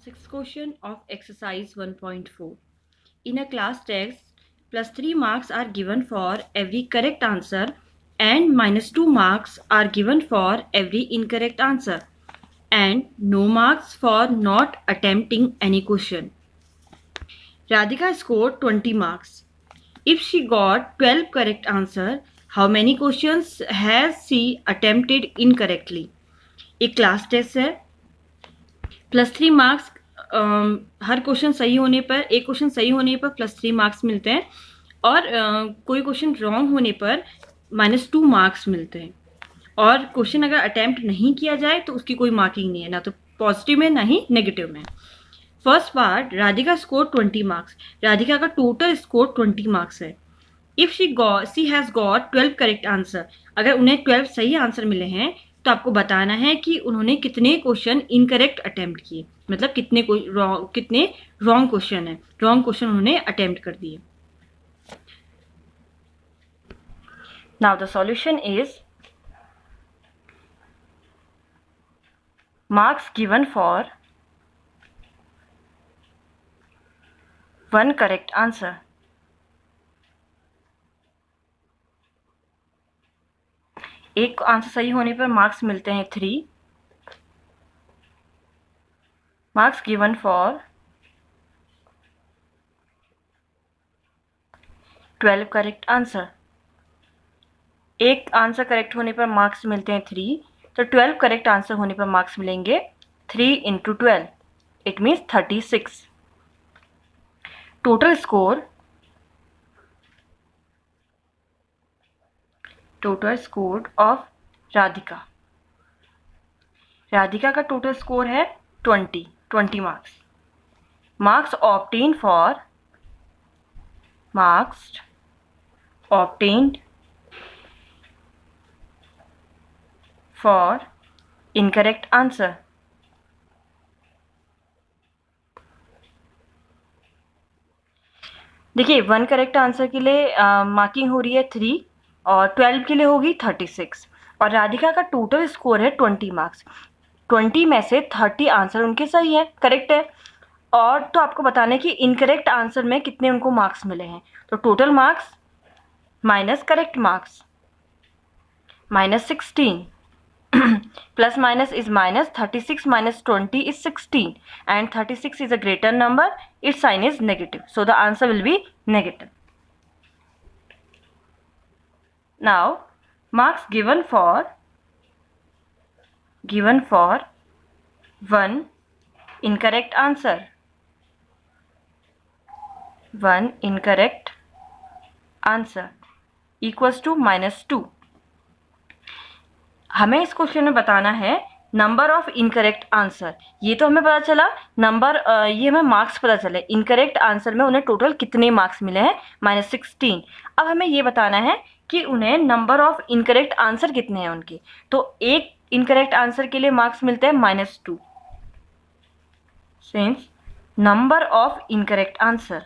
Sixth question of exercise 1.4. In a class test, +3 marks are given for every correct answer and -2 marks are given for every incorrect answer and no marks for not attempting any question. Radhika scored 20 marks. If she got 12 correct answers, how many questions has she attempted incorrectly? एक class test है, +3 marks हर question सही होने पर, एक question सही होने पर +3 marks मिलते हैं और कोई क्वेश्चन रॉन्ग होने पर -2 मार्क्स मिलते हैं। और क्वेश्चन अगर अटेम्प्ट नहीं किया जाए तो उसकी कोई मार्किंग नहीं है, ना तो पॉजिटिव में ना ही नेगेटिव में। First part, Radhika score 20 marks. Radhika का टोटल स्कोर 20 मार्क्स है। If she has got 12 correct answer, अगर उन्हें 12 सही आंसर मिले हैं तो आपको बताना है कि उन्होंने कितने क्वेश्चन इनकरेक्ट अटेम्प्ट किए, मतलब कितने रॉन्ग क्वेश्चन है, रॉन्ग क्वेश्चन उन्होंने अटेम्प्ट कर दिए। Now the solution is marks given for 1 correct answer. एक आंसर सही होने पर मार्क्स मिलते हैं 3। Marks given for 12 correct answer. एक आंसर करेक्ट होने पर मार्क्स मिलते हैं 3, तो 12 करेक्ट आंसर होने पर मार्क्स मिलेंगे 3 × 12, it means 36। Total score of Radhika. Radhika का टोटल स्कोर है 20 marks. Marks obtained for incorrect answer. देखिए 1 करेक्ट आंसर के लिए मार्किंग हो रही है 3 और 12 के लिए होगी 36। और राधिका का टोटल स्कोर है 20 मार्क्स। 20 में से 30 आंसर उनके सही है, करेक्ट है। और तो आपको बताना है कि इनकरेक्ट आंसर में कितने उनको मार्क्स मिले हैं। तो total marks minus correct marks -16 plus minus is minus, 36 minus 20 is 16 and 36 is a greater number, its sign is negative, so the answer will be negative. Now marks given for 1 incorrect answer, 1 incorrect answer equals to -2। हमें इस question में बताना है number of incorrect answer. ये तो हमें पता चला नंबर, ये हमें मार्क्स पता चले। इनकरेक्ट आंसर में उन्हें टोटल कितने मार्क्स मिले हैं, -16। अब हमें ये बताना है कि उन्हें नंबर ऑफ इनकरेक्ट आंसर कितने हैं उनके। तो एक इनकरेक्ट आंसर के लिए मार्क्स मिलते हैं -2, since number of incorrect answer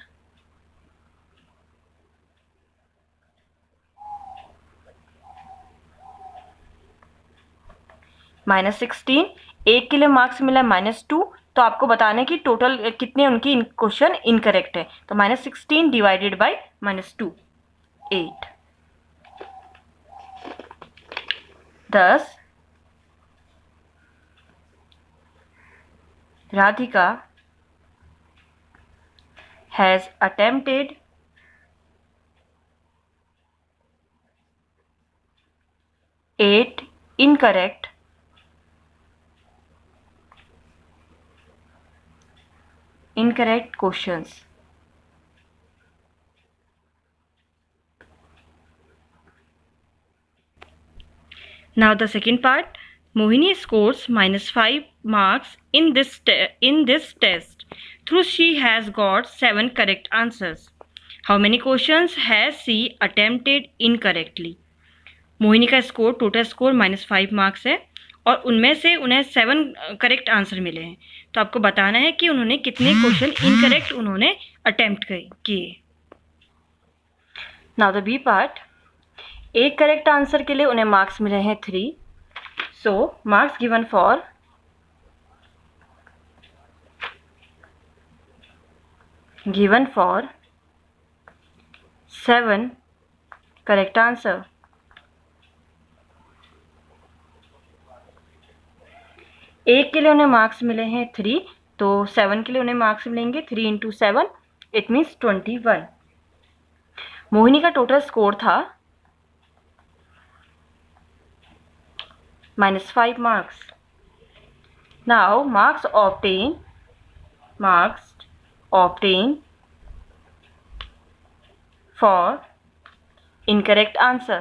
-16, एक के लिए मार्क्स मिला -2, तो आपको बताना है कि टोटल कितने उनकी क्वेश्चन इनकरेक्ट है। तो -16 divided by -2, 8। Thus Radhika has attempted 8 incorrect questions. Now the second part, Mohini scores -5 marks in this test. Through she has got 7 correct answers. How many questions has she attempted incorrectly? Mohini का score, total score -5 marks है और उनमें से उन्हें 7 correct answer मिले हैं। तो आपको बताना है कि उन्होंने कितने क्वेश्चन इनकरेक्ट उन्होंने अटेम्प्ट किए। नाउ द बी पार्ट, एक करेक्ट आंसर के लिए उन्हें मार्क्स मिले हैं 3। So marks given for given for 7 correct answer. एक के लिए उन्हें मार्क्स मिले हैं 3, तो 7 के लिए उन्हें मार्क्स मिलेंगे 3 × 7, इट मीन्स 21. मोहिनी का टोटल स्कोर था -5 marks. Now marks obtained for incorrect answer.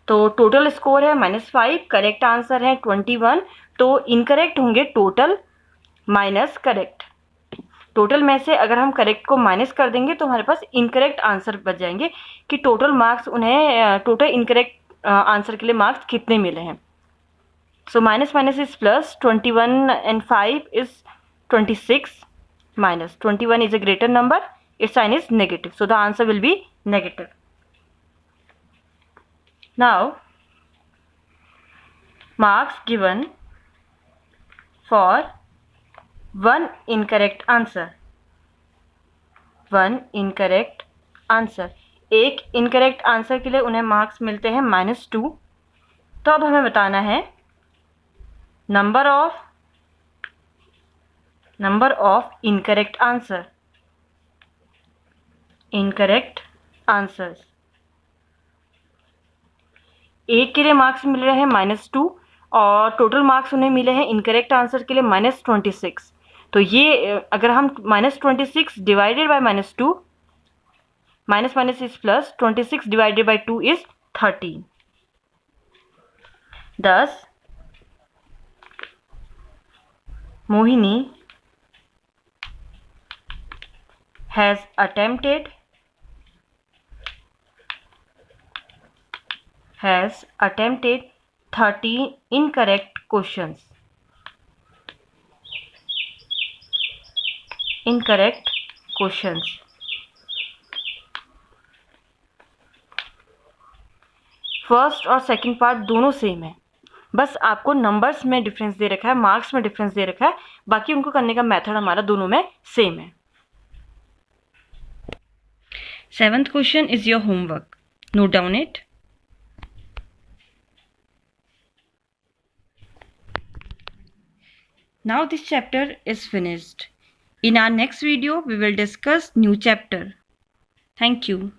तो टोटल स्कोर है -5, करेक्ट आंसर है 21, तो इनकरेक्ट होंगे टोटल माइनस करेक्ट. टोटल में से अगर हम करेक्ट को माइनस कर देंगे तो हमारे पास इनकरेक्ट आंसर बच जाएंगे कि टोटल मार्क्स उन्हें टोटल इनकरेक्ट आंसर के लिए मार्क्स कितने मिले हैं. So minus minus is plus, 21 and 5 is 26, minus 21 is a greater number, its sign is negative, so the answer will be negative. Now marks given for one incorrect answer. एक incorrect answer के लिए उन्हें marks मिलते हैं -2. तो अब हमें बताना है नंबर ऑफ इनकरेक्ट आंसर्स. एक के लिए मार्क्स मिल रहे हैं -2 और टोटल मार्क्स उन्हें मिले हैं इनकरेक्ट आंसर के लिए -26. तो ये अगर हम -26 divided by -2, minus minus is plus, 26 divided by 2 is 13. Thus Mohini has attempted 13 incorrect questions. First और सेकंड पार्ट दोनों सेम है, बस आपको नंबर्स में डिफरेंस दे रखा है, मार्क्स में डिफरेंस दे रखा है, बाकी उनको करने का मेथड हमारा दोनों में सेम है. 7th question is your homework. Note down it. Now this chapter is finished. In our next video, we will discuss new chapter. Thank you.